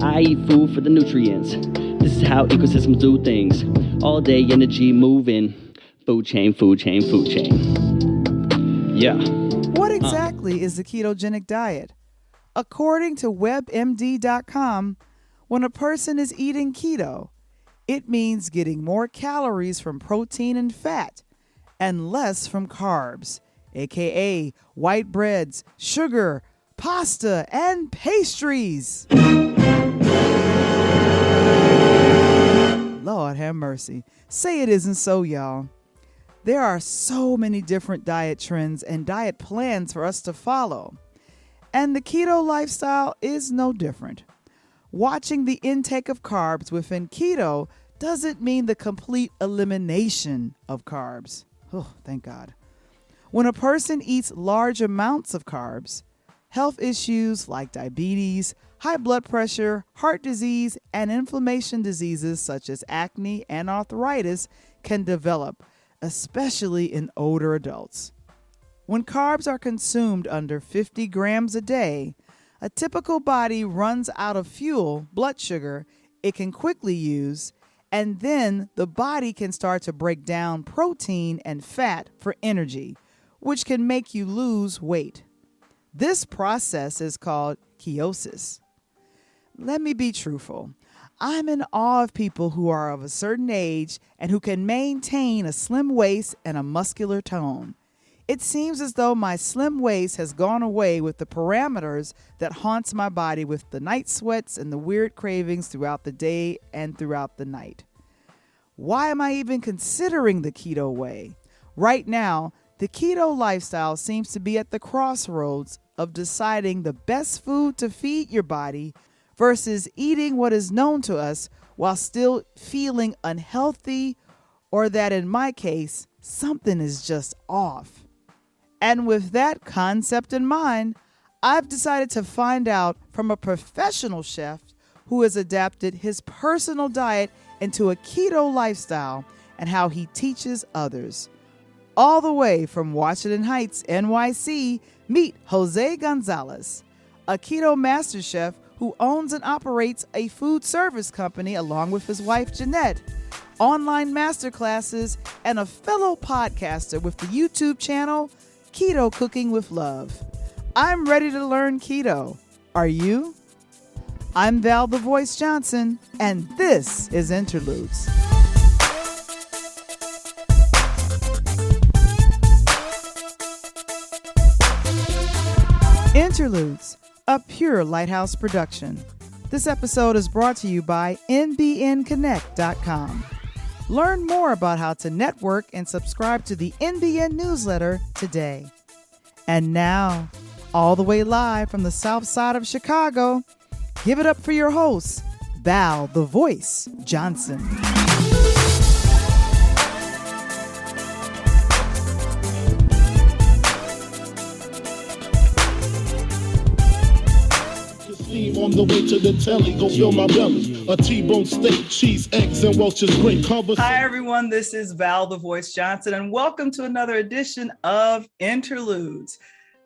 I eat food for the nutrients. This is how ecosystems do things. All day energy moving. Food chain, food chain, food chain. Yeah. What exactly is the ketogenic diet? According to WebMD.com, when a person is eating keto, it means getting more calories from protein and fat and less from carbs, aka white breads, sugar, pasta, and pastries. Lord have mercy. Say it isn't so, y'all. There are so many different diet trends and diet plans for us to follow. And the keto lifestyle is no different. Watching the intake of carbs within keto doesn't mean the complete elimination of carbs. Oh, thank God. When a person eats large amounts of carbs, health issues like diabetes, high blood pressure, heart disease, and inflammation diseases such as acne and arthritis can develop, especially in older adults. When carbs are consumed under 50 grams a day, a typical body runs out of fuel, blood sugar, it can quickly use, and then the body can start to break down protein and fat for energy, which can make you lose weight. This process is called ketosis. Let me be truthful. I'm in awe of people who are of a certain age and who can maintain a slim waist and a muscular tone. It seems as though my slim waist has gone away with the parameters that haunts my body with the night sweats and the weird cravings throughout the day and throughout the night. Why am I even considering the keto way? Right now, the keto lifestyle seems to be at the crossroads of deciding the best food to feed your body versus eating what is known to us while still feeling unhealthy, or that in my case, something is just off. And with that concept in mind, I've decided to find out from a professional chef who has adapted his personal diet into a keto lifestyle and how he teaches others. All the way from Washington Heights, NYC, meet Jose Gonzalez, a keto master chef who owns and operates a food service company along with his wife, Jeanette, online masterclasses, and a fellow podcaster with the YouTube channel, Keto Cooking with Love. I'm ready to learn keto. Are you? I'm Val the Voice Johnson, and this is Interludes. Interludes, a pure Lighthouse production. This episode is brought to you by nbnconnect.com. Learn more about how to network and subscribe to the NBN newsletter today. And now, all the way live from the south side of Chicago, give it up for your host, Val the Voice Johnson. On the way to the telly, go fill my belly. A T-bone steak, cheese, eggs, and Welch's great conversation. Hi, everyone. This is Val the Voice Johnson, and welcome to another edition of Interludes.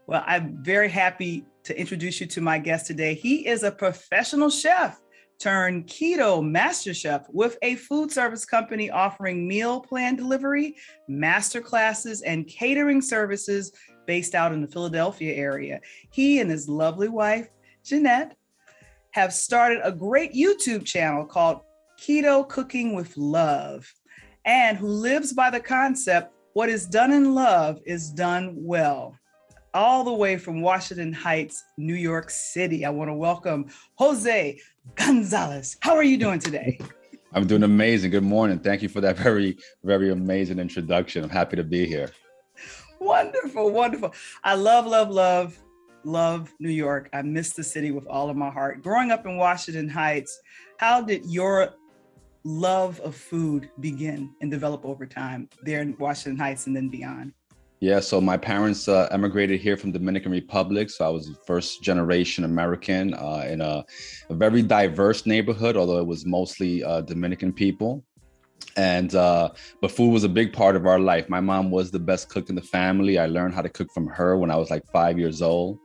Well, I'm very happy to introduce you to my guest today. He is a professional chef turned keto master chef with a food service company offering meal plan delivery, master classes, and catering services based out in the Philadelphia area. He and his lovely wife, Jeanette, have started a great YouTube channel called Keto Cooking with Love, and who lives by the concept, what is done in love is done well. All the way from Washington Heights, New York City, I want to welcome Jose Gonzalez. How are you doing today? I'm doing amazing. Good morning. Thank you for that very, very amazing introduction. I'm happy to be here. Wonderful, wonderful. I love New York. I miss the city with all of my heart. Growing up in Washington Heights, how did your love of food begin and develop over time there in Washington Heights and then beyond? Yeah, so my parents emigrated here from Dominican Republic. So I was first generation American in a very diverse neighborhood, although it was mostly Dominican people. And but food was a big part of our life. My mom was the best cook in the family. I learned how to cook from her when I was like 5 years old.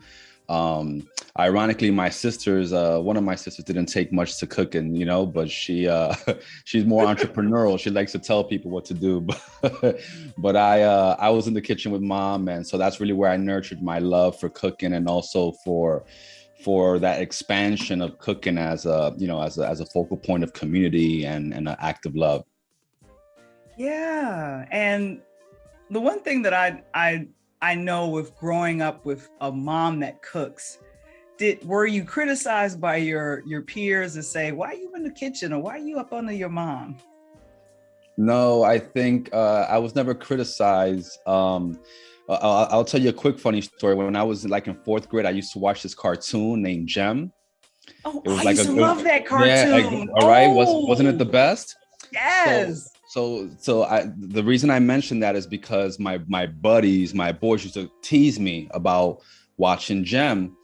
Ironically, my sisters, one of my sisters didn't take much to cooking, but she's more entrepreneurial. She likes to tell people what to do. But I was in the kitchen with mom, and so that's really where I nurtured my love for cooking, and also for that expansion of cooking as a focal point of community and an act of love. Yeah, and the one thing that I know with growing up with a mom that cooks, were you criticized by your peers to say, why are you in the kitchen, or why are you up under your mom? No, I think I was never criticized. I'll tell you a quick funny story. When I was like in 4th grade, I used to watch this cartoon named Gem. Oh, I used to love that cartoon. Yeah, all right. Wasn't it the best? Yes. So the reason I mentioned that is because my boys used to tease me about watching Gem.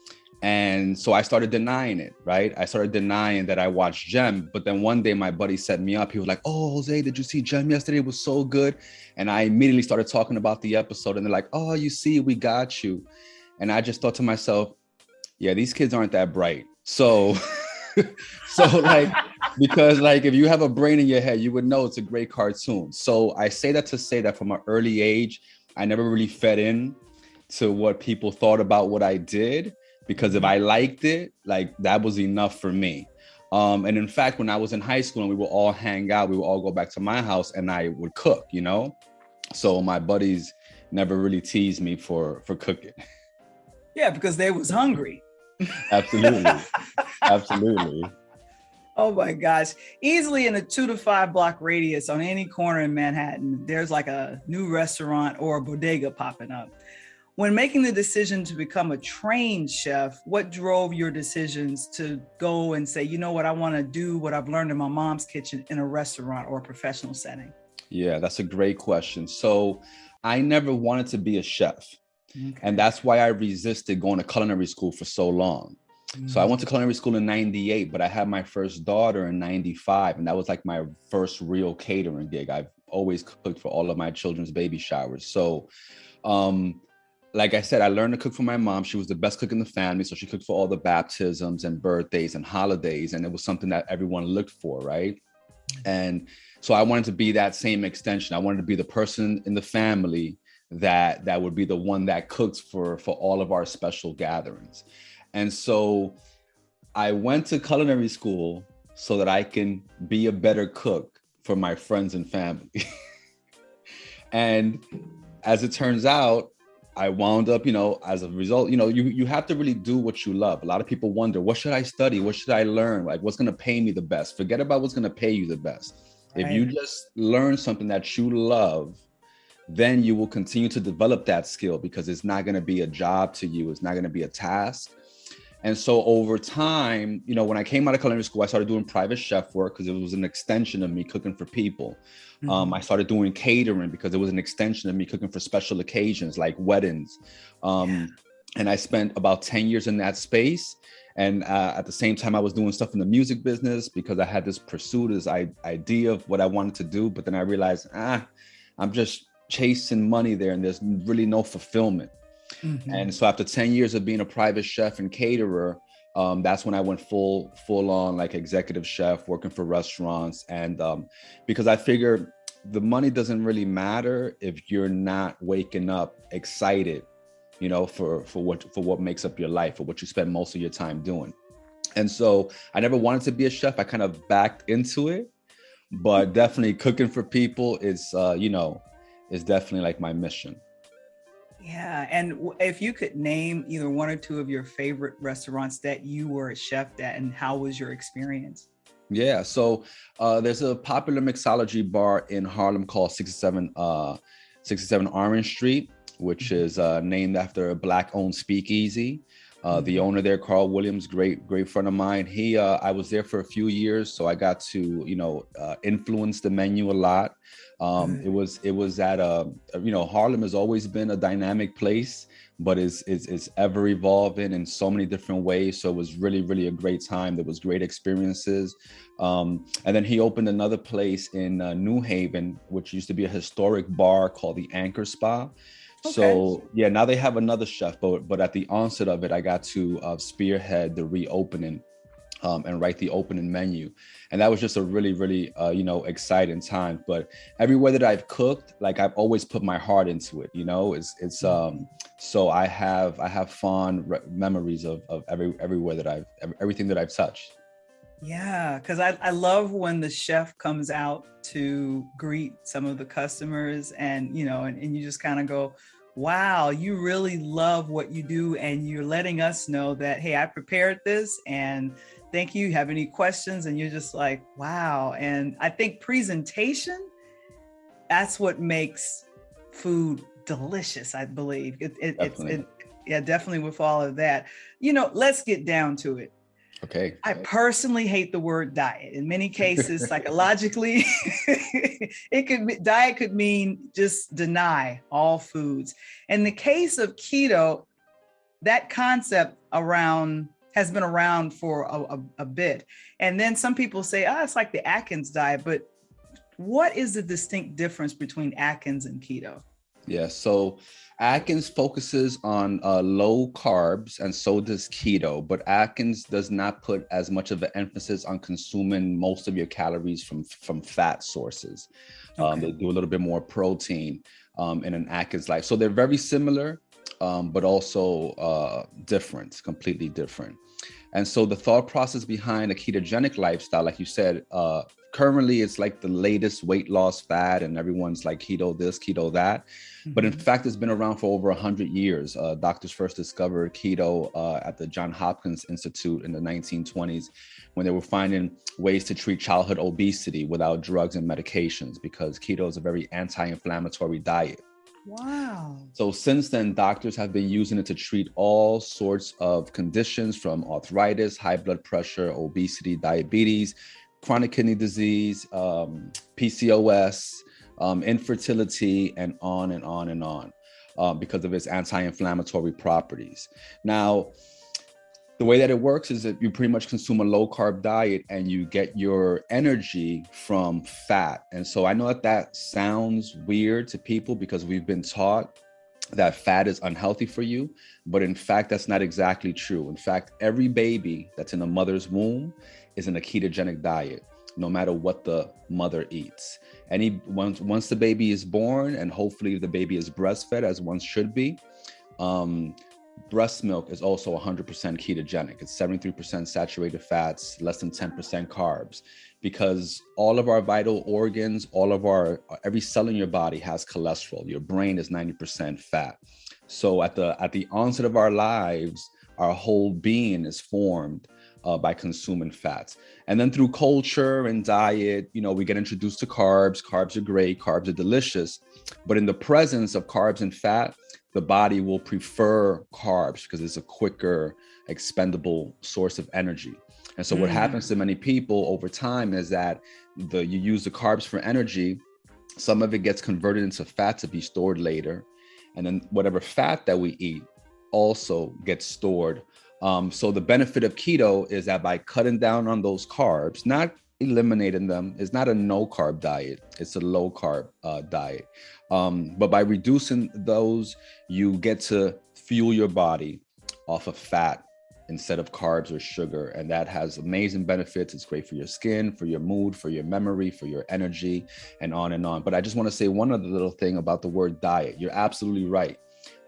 And so I started denying it, right? I started denying that I watched Gem. But then one day my buddy set me up. He was like, oh, Jose, did you see Gem yesterday? It was so good. And I immediately started talking about the episode, and they're like, oh, you see, we got you. And I just thought to myself, yeah, these kids aren't that bright. So because if you have a brain in your head, you would know it's a great cartoon. So I say that to say that from an early age, I never really fed in to what people thought about what I did, because if I liked it, that was enough for me. And in fact, when I was in high school and we would all hang out, we would all go back to my house and I would cook, So my buddies never really teased me for cooking. Yeah, because they was hungry. Absolutely. Absolutely. Oh my gosh. Easily in a 2 to 5 block radius on any corner in Manhattan, there's like a new restaurant or a bodega popping up. When making the decision to become a trained chef, what drove your decisions to go and say, you know what, I want to do what I've learned in my mom's kitchen in a restaurant or a professional setting? Yeah, that's a great question. So I never wanted to be a chef. Okay. And that's why I resisted going to culinary school for so long. Mm-hmm. So I went to culinary school in 98, but I had my first daughter in 95. And that was like my first real catering gig. I've always cooked for all of my children's baby showers. So, like I said, I learned to cook for my mom. She was the best cook in the family. So she cooked for all the baptisms and birthdays and holidays. And it was something that everyone looked for, right? And so I wanted to be that same extension. I wanted to be the person in the family that would be the one that cooks for all of our special gatherings. And so I went to culinary school so that I can be a better cook for my friends and family. And as it turns out, I wound up, as a result, you have to really do what you love. A lot of people wonder, what should I study? What should I learn? What's going to pay me the best? Forget about what's going to pay you the best. Right. If you just learn something that you love, then you will continue to develop that skill, because it's not going to be a job to you. It's not going to be a task. And so over time, when I came out of culinary school, I started doing private chef work because it was an extension of me cooking for people. Mm-hmm. I started doing catering because it was an extension of me cooking for special occasions like weddings. And I spent about 10 years in that space. And at the same time, I was doing stuff in the music business because I had this pursuit, this idea of what I wanted to do. But then I realized, I'm just chasing money there, and there's really no fulfillment. Mm-hmm. And so after 10 years of being a private chef and caterer, that's when I went full on like executive chef, working for restaurants. And because I figured the money doesn't really matter if you're not waking up excited, for what makes up your life, or what you spend most of your time doing. And so I never wanted to be a chef. I kind of backed into it, but definitely cooking for people is definitely like my mission. Yeah. And if you could name either one or two of your favorite restaurants that you were a chef at, and how was your experience? Yeah. So there's a popular mixology bar in Harlem called 67 Orange Street, which is named after a Black-owned speakeasy. The owner there, Carl Williams, great friend of mine. I was there for a few years, so I got to, influence the menu a lot. It was at Harlem has always been a dynamic place, but is ever evolving in so many different ways. So it was really, really a great time. There was great experiences. And then he opened another place in New Haven, which used to be a historic bar called the Anchor Spa. Okay. So yeah, now they have another chef, but at the onset of it, I got to spearhead the reopening and write the opening menu, and that was just a really, really exciting time. But everywhere that I've cooked, like I've always put my heart into it. It's so I have fond memories of everywhere that everything that I've touched. Yeah, because I love when the chef comes out to greet some of the customers, and and you just kind of go, wow, you really love what you do, and you're letting us know that, hey, I prepared this, and thank you. Have any questions? And you're just like, wow. And I think presentation, that's what makes food delicious, I believe. Yeah, definitely with all of that. Let's get down to it. Okay. I personally hate the word diet. In many cases, psychologically, diet could mean just deny all foods. In the case of keto, that concept has been around for a bit. And then some people say, it's like the Atkins diet. But what is the distinct difference between Atkins and keto? Yeah, so Atkins focuses on low carbs, and so does keto, but Atkins does not put as much of an emphasis on consuming most of your calories from fat sources. Okay. They do a little bit more protein in an Atkins life. So they're very similar, but also different, completely different. And so the thought process behind a ketogenic lifestyle, like you said, currently it's like the latest weight loss fad, and everyone's like keto this, keto that. Mm-hmm. But in fact, it's been around for over 100 years. Doctors first discovered keto at the Johns Hopkins Institute in the 1920s, when they were finding ways to treat childhood obesity without drugs and medications, because keto is a very anti-inflammatory diet. Wow. So since then, doctors have been using it to treat all sorts of conditions, from arthritis, high blood pressure, obesity, diabetes, chronic kidney disease, PCOS, infertility, and on and on and on, because of its anti-inflammatory properties. Now, the way that it works is that you pretty much consume a low carb diet and you get your energy from fat. And so I know that sounds weird to people, because we've been taught that fat is unhealthy for you, but in fact, that's not exactly true. In fact, every baby that's in a mother's womb is in a ketogenic diet, no matter what the mother eats. Once the baby is born, and hopefully the baby is breastfed, as one should be, breast milk is also 100% ketogenic. It's 73% saturated fats, less than 10% carbs, because all of our vital organs, every cell in your body has cholesterol. Your brain is 90% fat. So at the onset of our lives, our whole being is formed by consuming fats. And then through culture and diet, we get introduced to carbs. Carbs are great, carbs are delicious, but in the presence of carbs and fat, the body will prefer carbs because it's a quicker, expendable source of energy. And so what happens to many people over time is that you use the carbs for energy, some of it gets converted into fat to be stored later. And then whatever fat that we eat also gets stored. So the benefit of keto is that by cutting down on those carbs, not eliminating them, it's not a no carb diet, it's a low carb diet. But by reducing those, you get to fuel your body off of fat instead of carbs or sugar. And that has amazing benefits. It's great for your skin, for your mood, for your memory, for your energy, and on and on. But I just want to say one other little thing about the word diet. You're absolutely right.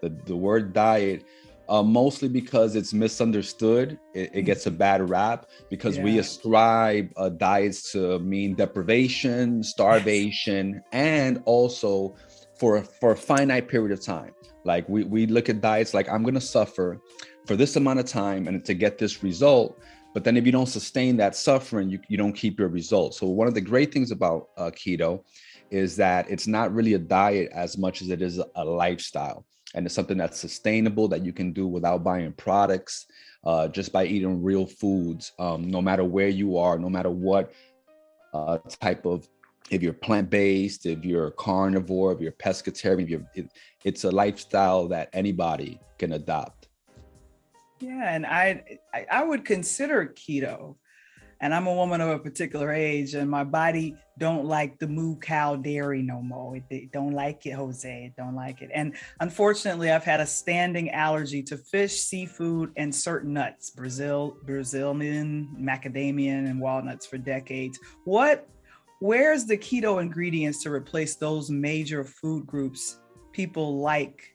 The word diet, mostly because it's misunderstood, it gets a bad rap, because we ascribe diets to mean deprivation, starvation, and also for a finite period of time. Like we look at diets like, I'm going to suffer for this amount of time and to get this result. But then if you don't sustain that suffering, you don't keep your results. So one of the great things about keto is that it's not really a diet as much as it is a lifestyle. And it's something that's sustainable, that you can do without buying products, just by eating real foods, no matter where you are, no matter what type of, if you're plant-based, if you're carnivore, if you're pescatarian, it's a lifestyle that anybody can adopt. Yeah, and I would consider keto and I'm a woman of a particular age, and my body don't like the moo cow dairy no more. It don't like it, Jose. It don't like it. And unfortunately, I've had a standing allergy to fish, seafood, and certain nuts, Brazilian, macadamia, and walnuts for decades. Where's the keto ingredients to replace those major food groups people like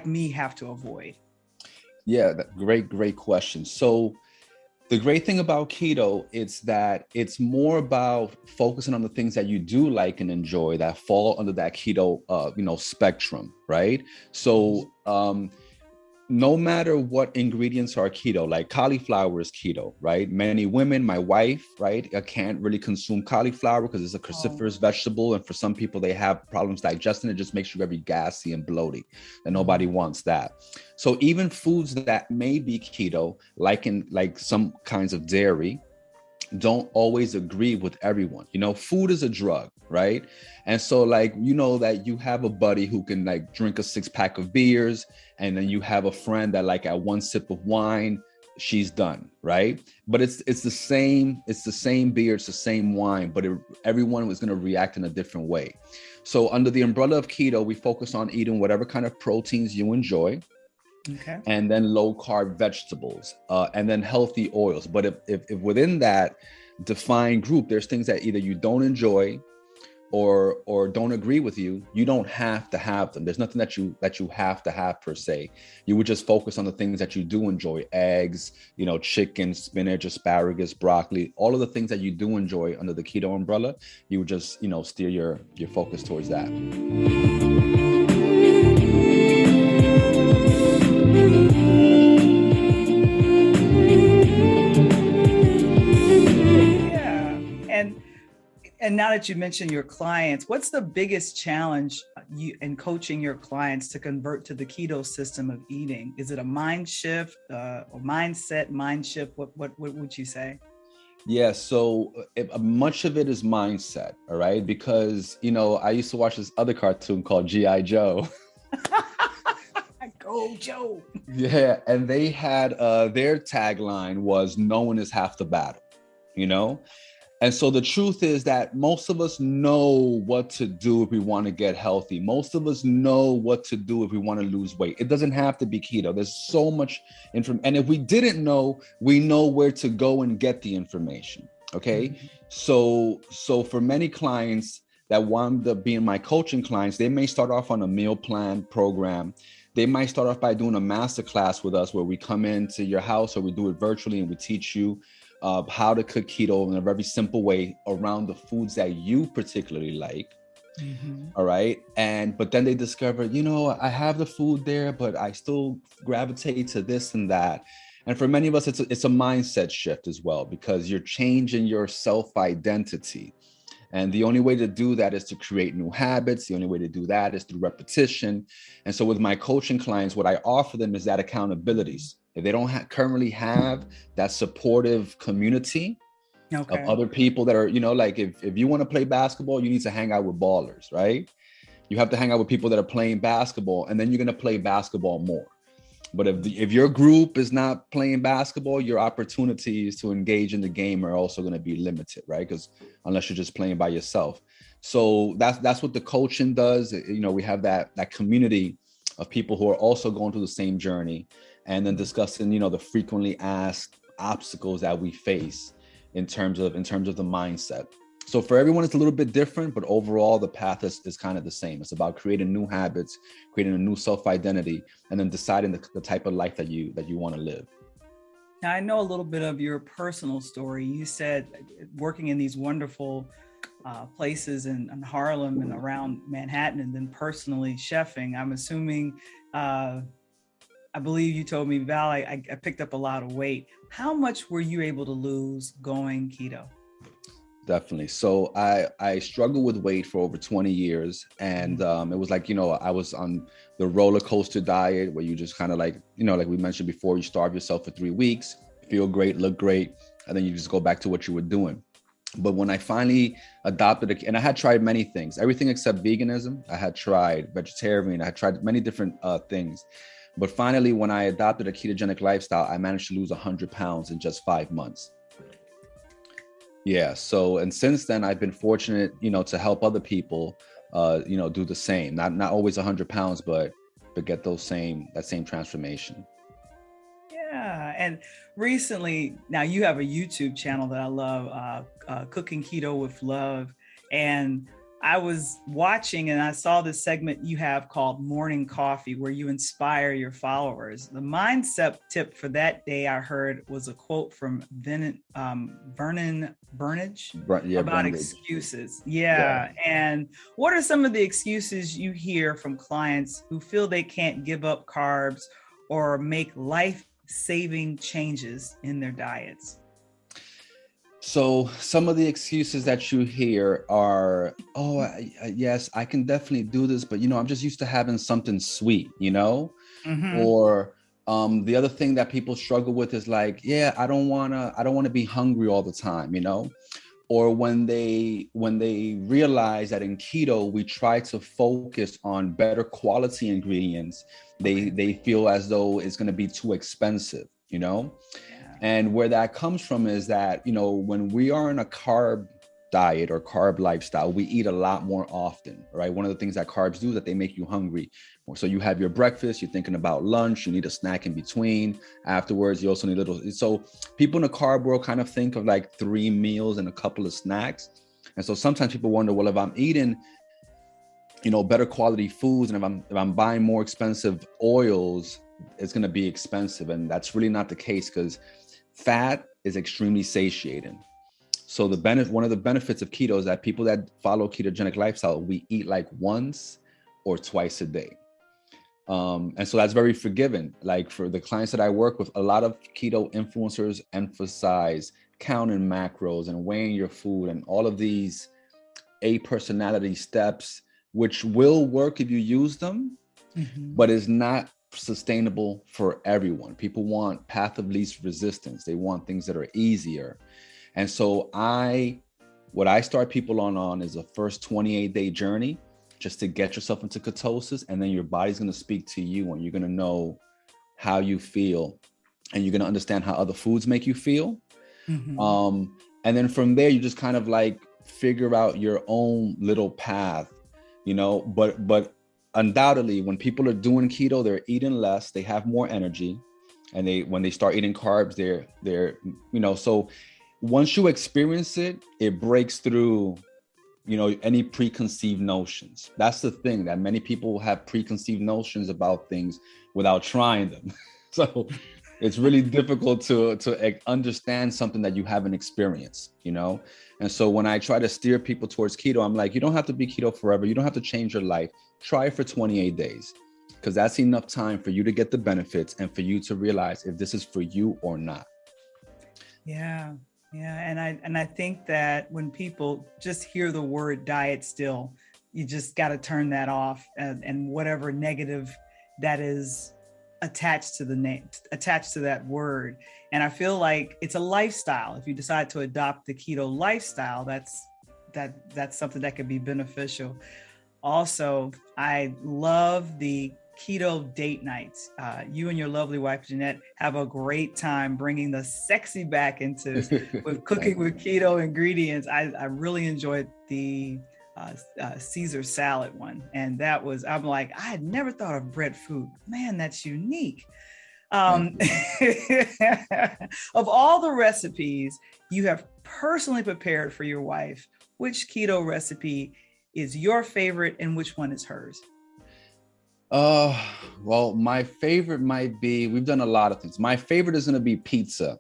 me have to avoid? Yeah, great question. So the great thing about keto is that it's more about focusing on the things that you do like and enjoy that fall under that keto, spectrum, right? So no matter what ingredients are keto, like cauliflower is keto, right? Many women, my wife, right, can't really consume cauliflower because it's a cruciferous vegetable. And for some people, they have problems digesting it. Just makes you very gassy and bloated, and nobody wants that. So even foods that may be keto, like some kinds of dairy, don't always agree with everyone. Food is a drug, right? And so that you have a buddy who can drink a 6-pack of beers, and then you have a friend that at one sip of wine, she's done, right? But it's the same beer, it's the same wine, but everyone was going to react in a different way. So under the umbrella of keto, we focus on eating whatever kind of proteins you enjoy. Okay. And then low carb vegetables, and then healthy oils. But if within that defined group, there's things that either you don't enjoy or don't agree with you don't have to have them. There's nothing that you have to have per se. You would just focus on the things that you do enjoy: eggs, chicken, spinach, asparagus, broccoli, all of the things that you do enjoy under the keto umbrella. You would just steer your focus towards that. And now that you mentioned your clients, what's the biggest challenge in coaching your clients to convert to the keto system of eating? Is it a mind shift or mind shift? What would you say? Yeah, so much of it is mindset, all right? Because, I used to watch this other cartoon called G.I. Joe. Go Joe. Yeah, and they had their tagline was "No one is half the battle," And so the truth is that most of us know what to do if we want to get healthy. Most of us know what to do if we want to lose weight. It doesn't have to be keto. There's so much information. And if we didn't know, we know where to go and get the information. Okay. Mm-hmm. So for many clients that wind up being my coaching clients, they may start off on a meal plan program. They might start off by doing a master class with us where we come into your house, or we do it virtually, and we teach you how to cook keto in a very simple way around the foods that you particularly like. Mm-hmm. All right. But then they discover, I have the food there, but I still gravitate to this and that. And for many of us, it's a mindset shift as well, because you're changing your self-identity. And the only way to do that is to create new habits. The only way to do that is through repetition. And so with my coaching clients, what I offer them is that accountabilities. If they don't currently have that supportive community of other people that are, if you want to play basketball, you need to hang out with ballers, right? You have to hang out with people that are playing basketball, and then you're going to play basketball more. But if your group is not playing basketball, your opportunities to engage in the game are also going to be limited, right? Because unless you're just playing by yourself. So that's what the coaching does. We have that community of people who are also going through the same journey, and then discussing, the frequently asked obstacles that we face in terms of the mindset. So for everyone, it's a little bit different, but overall, the path is kind of the same. It's about creating new habits, creating a new self-identity, and then deciding the type of life that you want to live. Now, I know a little bit of your personal story. You said working in these wonderful places in Harlem and around Manhattan, and then personally chefing. I'm assuming, I believe you told me, Val, I picked up a lot of weight. How much were you able to lose going keto? Definitely. So I struggled with weight for over 20 years. And it was I was on the roller coaster diet where you just kind of like we mentioned before, you starve yourself for 3 weeks, feel great, look great, and then you just go back to what you were doing. But when I finally adopted and I had tried many things, everything except veganism. I had tried vegetarian, I had tried many different things. But finally, when I adopted a ketogenic lifestyle, I managed to lose 100 pounds in just 5 months. Yeah. So, and since then, I've been fortunate, to help other people, do the same. Not always 100 pounds, but get that same transformation. Yeah. And recently, now you have a YouTube channel that I love, Cooking Keto with Love. And I was watching and I saw this segment you have called Morning Coffee, where you inspire your followers. The mindset tip for that day I heard was a quote from Vernon Burnage Yeah, about Brundage. excuses. Yeah. And what are some of the excuses you hear from clients who feel they can't give up carbs or make life-saving changes in their diets? So some of the excuses that you hear are, yes, I can definitely do this, but I'm just used to having something sweet, Mm-hmm. or the other thing that people struggle with is like, yeah, I don't want to be hungry all the time, or when they realize that in keto we try to focus on better quality ingredients, they feel as though it's going to be too expensive, And where that comes from is that, when we are in a carb diet or carb lifestyle, we eat a lot more often, right? One of the things that carbs do is that they make you hungry. So you have your breakfast, you're thinking about lunch, you need a snack in between. Afterwards, you also need so people in the carb world kind of think of like 3 meals and a couple of snacks. And so sometimes people wonder, well, if I'm eating, better quality foods, and if I'm buying more expensive oils, it's going to be expensive. And that's really not the case, because fat is extremely satiating. So one of the benefits of keto is that people that follow ketogenic lifestyle, we eat like once or twice a day. And so that's very forgiving. Like for the clients that I work with, a lot of keto influencers emphasize counting macros and weighing your food and all of these personality steps, which will work if you use them, but is not sustainable for everyone. People want path of least resistance. They want things that are easier. And so what I start people on is a first 28-day journey, just to get yourself into ketosis. And then your body's going to speak to you, and you're going to know how you feel, and you're going to understand how other foods make you feel. And then from there, you just kind of like figure out your own little path, but undoubtedly, when people are doing keto, they're eating less, they have more energy, and when they start eating carbs, they're so once you experience it, it breaks through, any preconceived notions. That's the thing, that many people have preconceived notions about things without trying them. So it's really difficult to understand something that you haven't experienced, And so when I try to steer people towards keto, I'm like, you don't have to be keto forever. You don't have to change your life. Try it for 28 days, because that's enough time for you to get the benefits and for you to realize if this is for you or not. Yeah. And I think that when people just hear the word diet still, you just got to turn that off, and whatever negative that is attached to the name, attached to that word. And I feel like it's a lifestyle. If you decide to adopt the keto lifestyle, that's something that could be beneficial. Also, I love the keto date nights. You and your lovely wife, Jeanette, have a great time bringing the sexy back into with cooking with keto ingredients. I really enjoyed the Caesar salad one. And I'm like, I had never thought of bread food. Man, that's unique. Of all the recipes you have personally prepared for your wife, which keto recipe is your favorite and which one is hers? Well, my favorite might be, we've done a lot of things. My favorite is going to be pizza.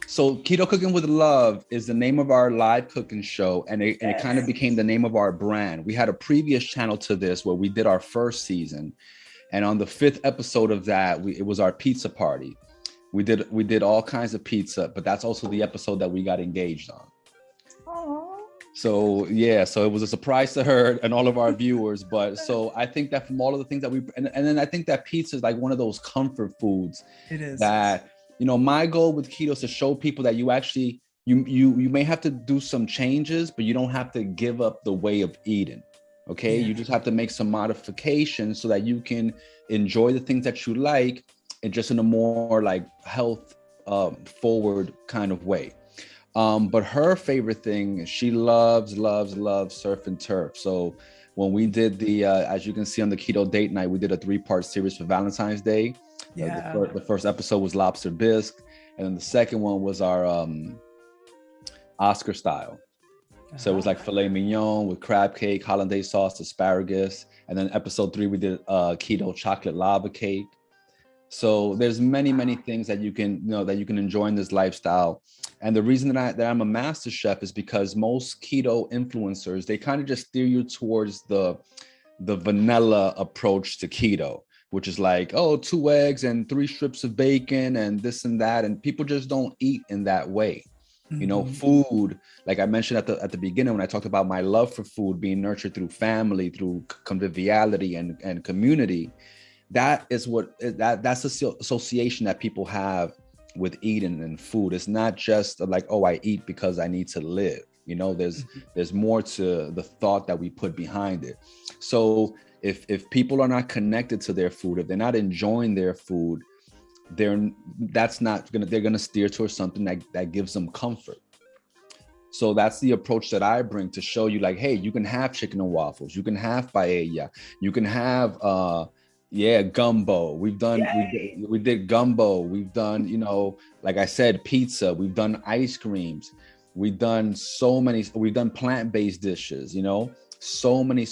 So Keto Cooking with Love is the name of our live cooking show, and it kind of became the name of our brand. We had a previous channel to this where we did our first season, and on the 5th episode of that, it was our pizza party. We did all kinds of pizza, but that's also the episode that we got engaged on. So yeah, so it was a surprise to her and all of our viewers. But so I think that from all of the things that and then I think that pizza is like one of those comfort foods. It is. That, my goal with keto is to show people that you actually, you may have to do some changes, but you don't have to give up the way of eating. Okay. Yeah. You just have to make some modifications so that you can enjoy the things that you like, and just in a more like health forward kind of way. But her favorite thing, she loves surf and turf. So when we did the, as you can see on the Keto Date Night, we did a 3-part series for Valentine's Day. Yeah. The first episode was lobster bisque, and then the second one was our Oscar style. So it was like filet mignon with crab cake, hollandaise sauce, asparagus. And then episode 3, we did keto chocolate lava cake. So there's many things that you can, that you can enjoy in this lifestyle. And the reason that I'm a master chef is because most keto influencers, they kind of just steer you towards the vanilla approach to keto, which is like, oh, 2 eggs and 3 strips of bacon and this and that. And people just don't eat in that way. Food, like I mentioned at the beginning, when I talked about my love for food being nurtured through family, through conviviality and community, that's the association that people have with eating and food. It's not just like, oh, I eat because I need to live. There's more to the thought that we put behind it. So if people are not connected to their food, if they're not enjoying their food, they're gonna steer towards something that gives them comfort. So that's the approach that I bring to show you, like, hey, you can have chicken and waffles, you can have paella, you can have gumbo. We did gumbo. We've done, like I said, pizza. We've done ice creams. We've done we've done plant-based dishes, so many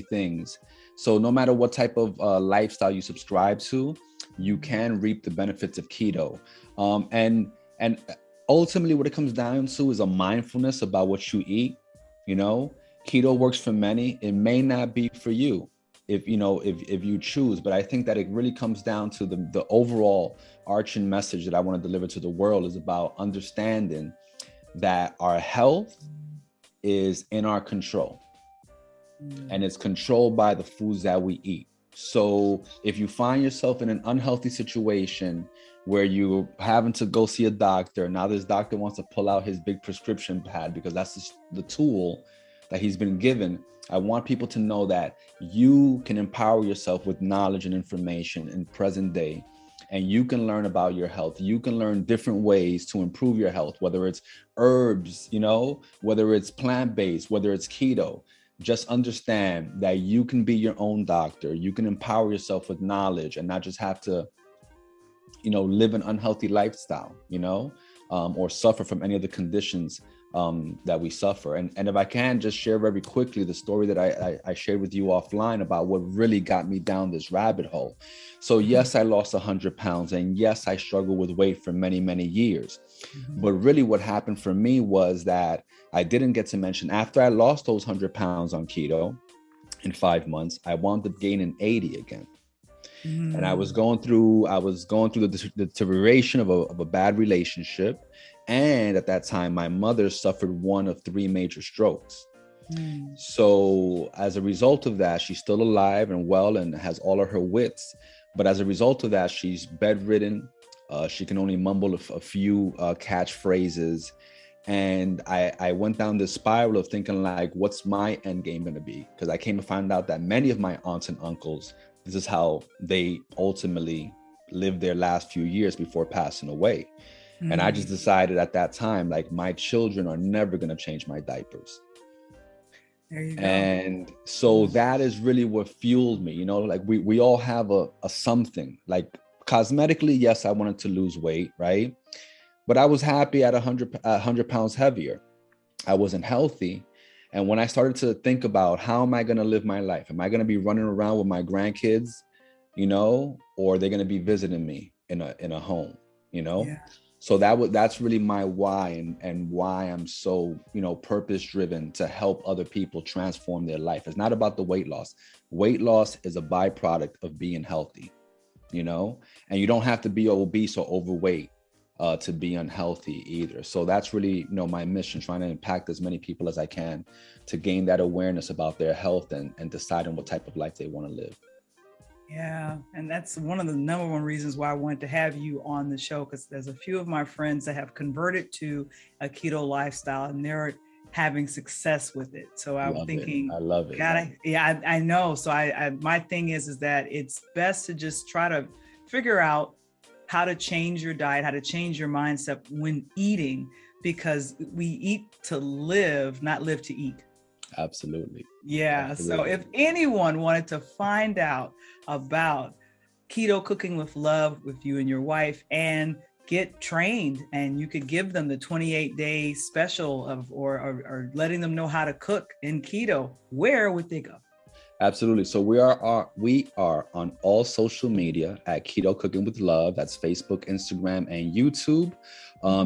things. So no matter what type of lifestyle you subscribe to, you can reap the benefits of keto. And ultimately what it comes down to is a mindfulness about what you eat. Keto works for many. It may not be for you if you choose, but I think that it really comes down to the overall arching message that I want to deliver to the world is about understanding that our health is in our control, and it's controlled by the foods that we eat. So if you find yourself in an unhealthy situation where you're having to go see a doctor, now this doctor wants to pull out his big prescription pad because that's the tool that he's been given, I want people to know that you can empower yourself with knowledge and information in present day, and you can learn about your health. You can learn different ways to improve your health, whether it's herbs, whether it's plant-based, whether it's keto. Just understand that you can be your own doctor. You can empower yourself with knowledge and not just have to, live an unhealthy lifestyle, or suffer from any of the conditions that we suffer. And if I can just share very quickly the story that I shared with you offline about what really got me down this rabbit hole. So yes, I lost 100 pounds, and yes, I struggled with weight for many, many years. But really what happened for me was that I didn't get to mention, after I lost those 100 pounds on keto in 5 months, I wound up gaining 80 again. And I was going through the deterioration of a bad relationship. And at that time, my mother suffered one of 3 major strokes. So as a result of that, she's still alive and well and has all of her wits. But as a result of that, she's bedridden. She can only mumble a few catchphrases. And I went down this spiral of thinking, like, what's my end game going to be? Because I came to find out that many of my aunts and uncles, this is how they ultimately lived their last few years before passing away. And I just decided at that time, like, my children are never going to change my diapers. There you go. And so that is really what fueled me, like we all have a something. Like cosmetically, yes, I wanted to lose weight, right? But I was happy at 100 pounds heavier. I wasn't healthy. And when I started to think about how am I going to live my life? Am I going to be running around with my grandkids, or are they going to be visiting me in a home, Yeah. So that's really my why and why I'm so, purpose driven to help other people transform their life. It's not about the weight loss. Weight loss is a byproduct of being healthy, and you don't have to be obese or overweight to be unhealthy either. So that's really, my mission, trying to impact as many people as I can to gain that awareness about their health and deciding what type of life they want to live. Yeah. And that's one of the number one reasons why I wanted to have you on the show, because there's a few of my friends that have converted to a keto lifestyle and they're having success with it. So I'm thinking, I love it. I know. So my thing is that it's best to just try to figure out how to change your diet, how to change your mindset when eating, because we eat to live, not live to eat. Absolutely. Yeah. Absolutely. So if anyone wanted to find out about Keto Cooking with Love with you and your wife and get trained, and you could give them the 28-day special or letting them know how to cook in keto, where would they go? Absolutely. So we are on all social media at Keto Cooking with Love. That's Facebook, Instagram, and YouTube.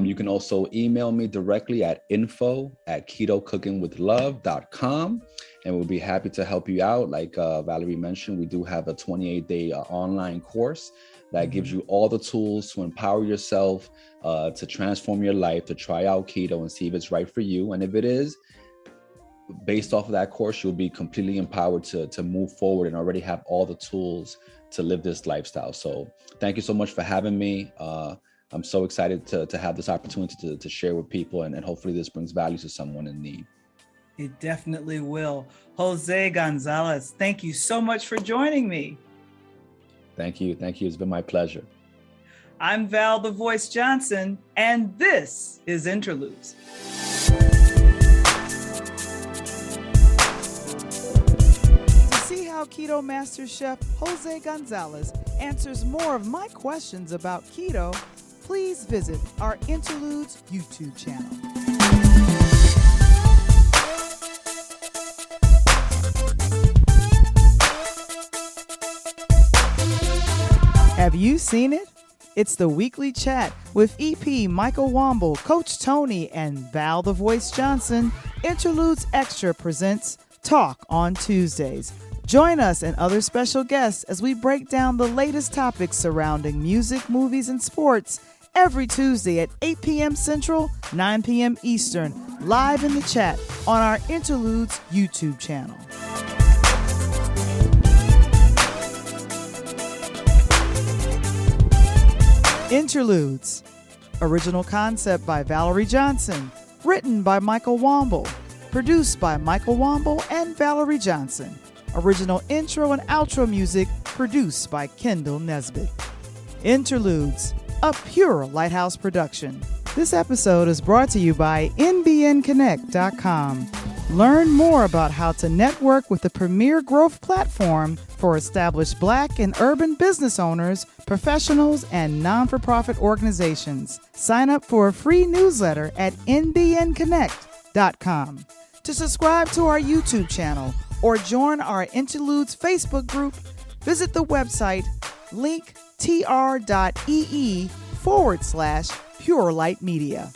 You can also email me directly at info@ketocookingwithlove.com, and we'll be happy to help you out. Like Valerie mentioned, we do have a 28-day online course that gives you all the tools to empower yourself, to transform your life, to try out keto and see if it's right for you. And if it is, based off of that course, you'll be completely empowered to move forward and already have all the tools to live this lifestyle. So thank you so much for having me. I'm so excited to have this opportunity to share with people, and hopefully this brings value to someone in need. It definitely will. Jose Gonzalez, thank you so much for joining me. Thank you. Thank you. It's been my pleasure. I'm Val the Voice Johnson, and this is Interludes. To see how Keto Master Chef Jose Gonzalez answers more of my questions about keto, please visit our Interludes YouTube channel. Have you seen it? It's the weekly chat with EP Michael Womble, Coach Tony, and Val the Voice Johnson. Interludes Extra presents Talk on Tuesdays. Join us and other special guests as we break down the latest topics surrounding music, movies, and sports every Tuesday at 8 p.m. Central, 9 p.m. Eastern, live in the chat on our Interludes YouTube channel. Interludes. Original concept by Valerie Johnson. Written by Michael Womble. Produced by Michael Womble and Valerie Johnson. Original intro and outro music produced by Kendall Nesbitt. Interludes, a pure Lighthouse production. This episode is brought to you by nbnconnect.com. Learn more about how to network with the premier growth platform for established Black and urban business owners, professionals, and non-for-profit organizations. Sign up for a free newsletter at nbnconnect.com. To subscribe to our YouTube channel or join our Interludes Facebook group, visit the website linktr.ee/Pure Light Media.